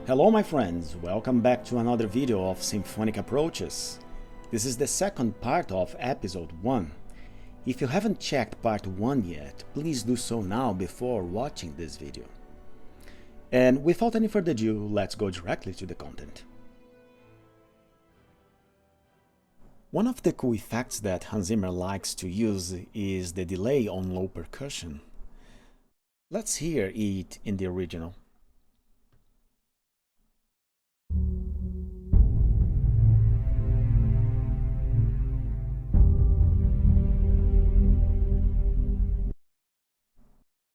Hello my friends, welcome back to another video of Symphonic Approaches. This is the second part of episode 1. If you haven't checked part 1 yet, please do so now before watching this video. And without any further ado, let's go directly to the content. One of the cool effects that Zimmer likes to use is the delay on low percussion. Let's hear it in the original.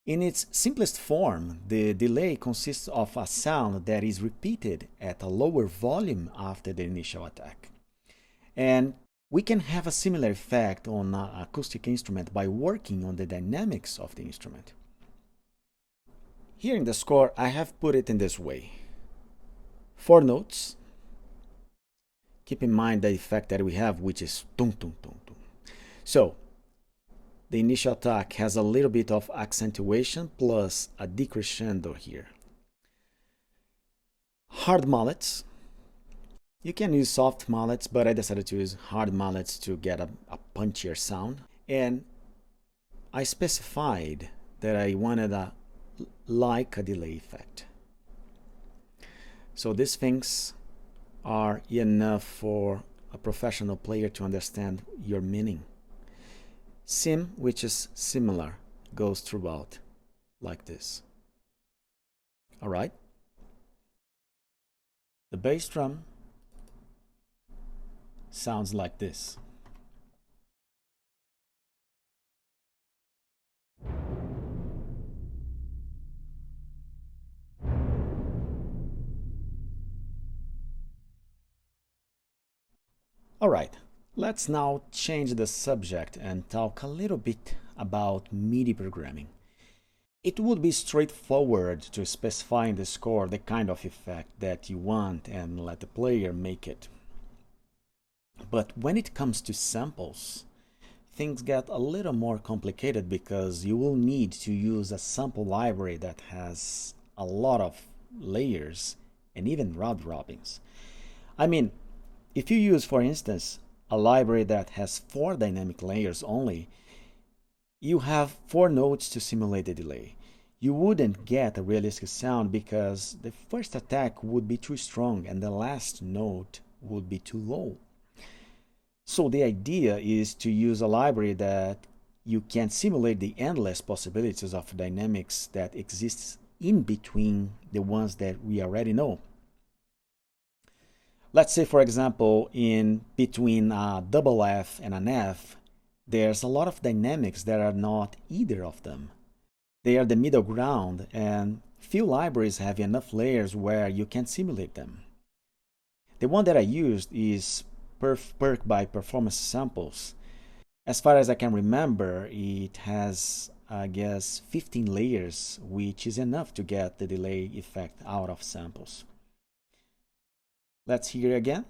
In its simplest form, the delay consists of a sound that is repeated at a lower volume after the initial attack. And we can have a similar effect on an acoustic instrument by working on the dynamics of the instrument. Here in the score, I have put it in this way. 4 notes. Keep in mind the effect that we have, which is tum tum tum tum. So, the initial attack has a little bit of accentuation plus a decrescendo here. Hard mallets. You can use soft mallets, but I decided to use hard mallets to get a punchier sound. And I specified that I wanted a delay effect. So these things are enough for a professional player to understand your meaning. Sim, which is similar, goes throughout like this. Alright? The bass drum sounds like this. Alright. Let's now change the subject and talk a little bit about Midi programming. It would be straightforward to specify in the score the kind of effect that you want and let the player make it. But when it comes to samples, things get a little more complicated because you will need to use a sample library that has a lot of layers and even round robins. I mean, if you use, for instance, a library that has 4 dynamic layers only, you have 4 notes to simulate the delay. You wouldn't get a realistic sound because the first attack would be too strong and the last note would be too low. So the idea is to use a library that you can simulate the endless possibilities of dynamics that exists in between the ones that we already know. Let's say, for example, in between a double F and an F, there's a lot of dynamics that are not either of them. They are the middle ground, and few libraries have enough layers where you can simulate them. The one that I used is Perk by Performance Samples. As far as I can remember, it has, I guess, 15 layers, which is enough to get the delay effect out of samples. Let's hear it again.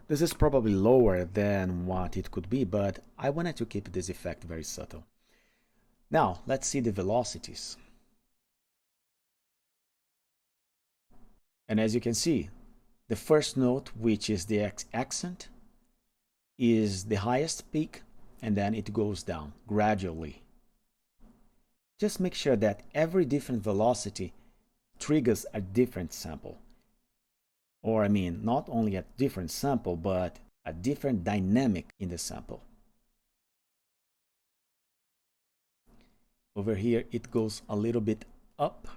This is probably lower than what it could be, but I wanted to keep this effect very subtle. Now, let's see the velocities. And as you can see, the first note, which is the accent, is the highest peak, and then it goes down gradually. Just make sure that every different velocity triggers a different sample. Or I mean, not only a different sample, but a different dynamic in the sample. Over here, it goes a little bit up.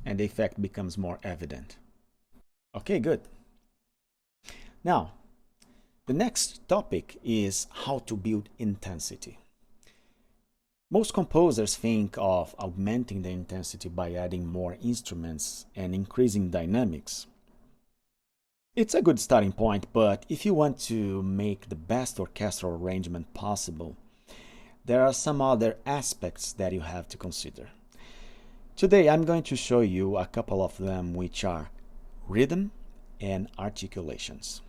And the effect becomes more evident. Okay, good. Now, the next topic is how to build intensity. Most composers think of augmenting the intensity by adding more instruments and increasing dynamics. It's a good starting point, but if you want to make the best orchestral arrangement possible, there are some other aspects that you have to consider. Today I'm going to show you a couple of them, which are rhythm and articulations.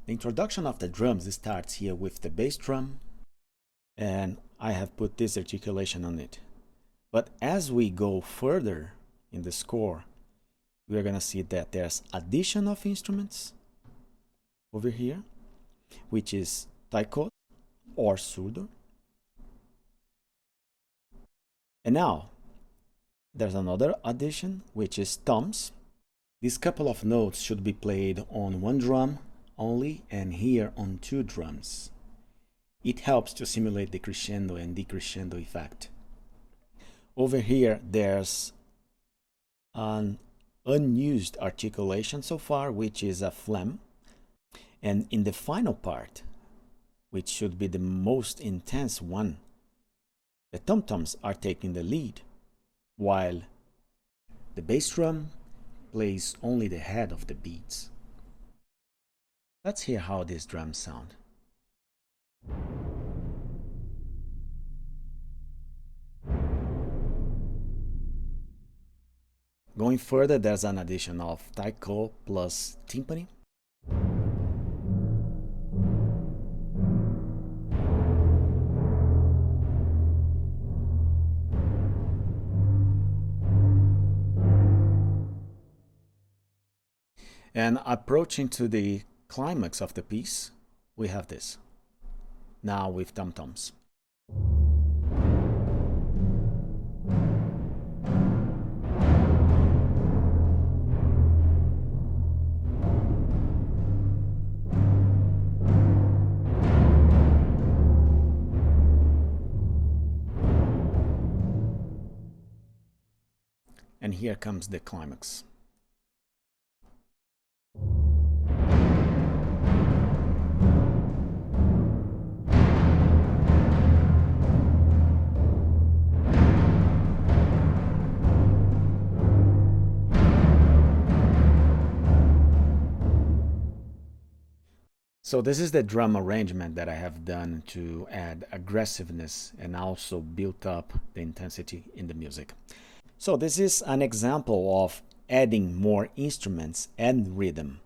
The introduction of the drums starts here with the bass drum, and I have put this articulation on it. But as we go further in the score, we are going to see that there's addition of instruments over here, which is taiko or surdo. And now there's another addition, which is toms. These couple of notes should be played on one drum only, and here on two drums. It helps to simulate the crescendo and decrescendo effect. Over here, there's an unused articulation so far, which is a phlegm. And in the final part, which should be the most intense one, the tom-toms are taking the lead, while the bass drum plays only the head of the beats. Let's hear how these drums sound. Going further, there's an addition of taiko plus timpani. And approaching to the climax of the piece, we have this, now with tom-toms. And here comes the climax. So this is the drum arrangement that I have done to add aggressiveness and also build up the intensity in the music. So this is an example of adding more instruments and rhythm.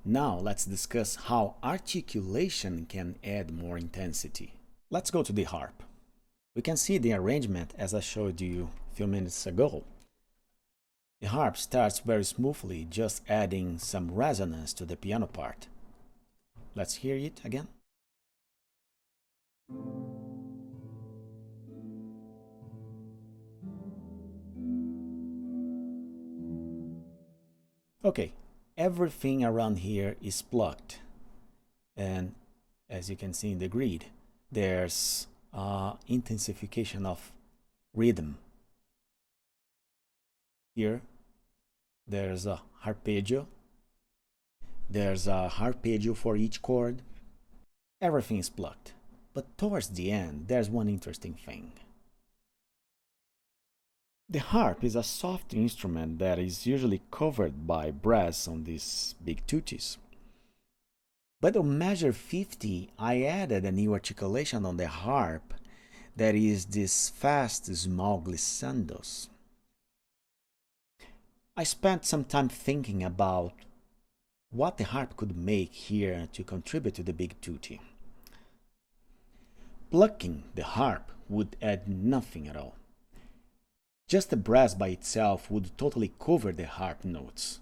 Now let's discuss how articulation can add more intensity. Let's go to the harp. We can see the arrangement as I showed you a few minutes ago. The harp starts very smoothly, just adding some resonance to the piano part. Let's hear it again. Okay, everything around here is plucked, and as you can see in the grid, there's intensification of rhythm. Here there's a arpeggio. There's a arpeggio for each chord. Everything is plucked. But towards the end, there's one interesting thing. The harp is a soft instrument that is usually covered by brass on these big tutis. But on measure 50, I added a new articulation on the harp that is this fast, small glissandos. I spent some time thinking about what the harp could make here to contribute to the big tutti. Plucking the harp would add nothing at all. Just the brass by itself would totally cover the harp notes.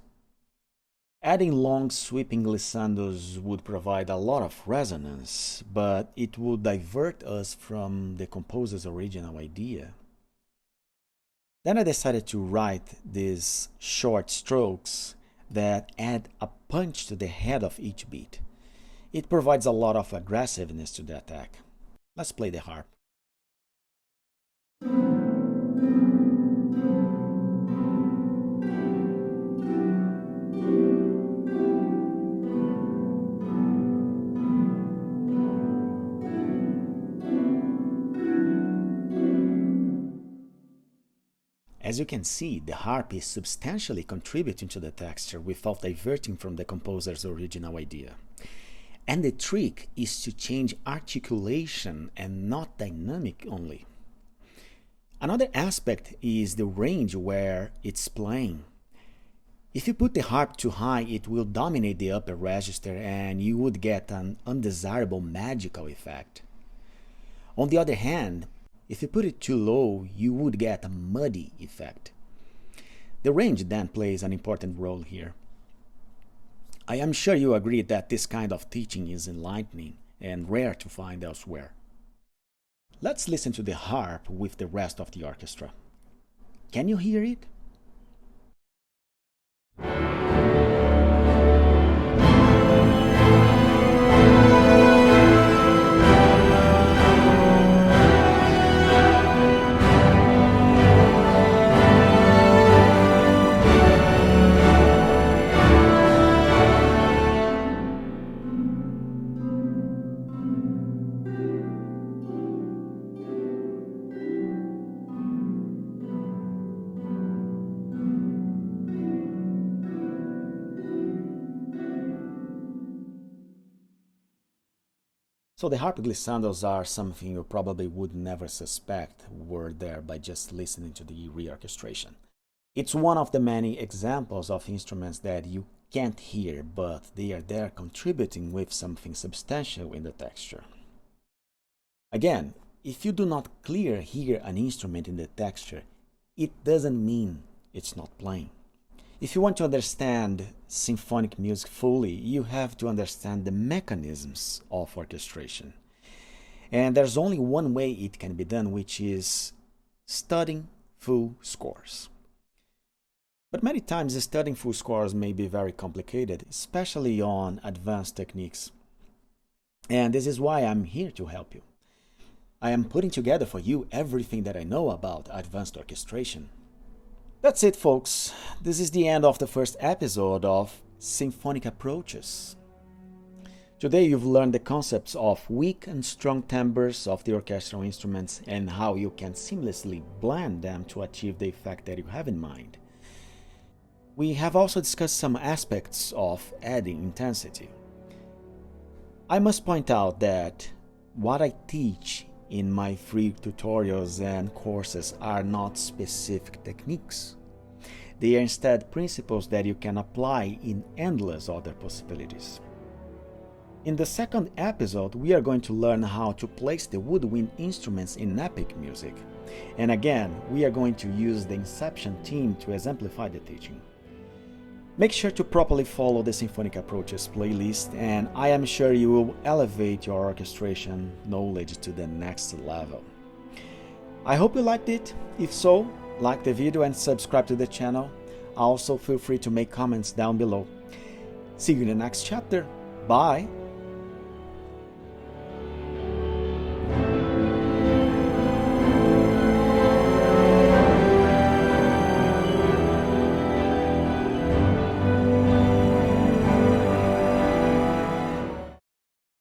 Adding long sweeping glissandos would provide a lot of resonance, but it would divert us from the composer's original idea. Then I decided to write these short strokes that add a punch to the head of each beat. It provides a lot of aggressiveness to the attack. Let's play the harp. As you can see, the harp is substantially contributing to the texture without diverting from the composer's original idea. And the trick is to change articulation and not dynamic only. Another aspect is the range where it's playing. If you put the harp too high, it will dominate the upper register and you would get an undesirable magical effect. On the other hand, if you put it too low, you would get a muddy effect. The range then plays an important role here. I am sure you agree that this kind of teaching is enlightening and rare to find elsewhere. Let's listen to the harp with the rest of the orchestra. Can you hear it? So the harp glissandos are something you probably would never suspect were there by just listening to the reorchestration. It's one of the many examples of instruments that you can't hear, but they are there contributing with something substantial in the texture. Again, if you do not clearly hear an instrument in the texture, it doesn't mean it's not playing. If you want to understand symphonic music fully, you have to understand the mechanisms of orchestration. And there's only one way it can be done, which is studying full scores. But many times studying full scores may be very complicated, especially on advanced techniques. And this is why I'm here to help you. I am putting together for you everything that I know about advanced orchestration. That's it, folks. This is the end of the first episode of Symphonic Approaches. Today you've learned the concepts of weak and strong timbres of the orchestral instruments and how you can seamlessly blend them to achieve the effect that you have in mind. We have also discussed some aspects of adding intensity. I must point out that what I teach in my free tutorials and courses are not specific techniques. They are instead principles that you can apply in endless other possibilities. In the second episode, we are going to learn how to place the woodwind instruments in epic music. And again, we are going to use the Inception theme to exemplify the teaching. Make sure to properly follow the Symphonic Approaches playlist, and I am sure you will elevate your orchestration knowledge to the next level. I hope you liked it. If so, like the video and subscribe to the channel. Also, feel free to make comments down below. See you in the next chapter. Bye!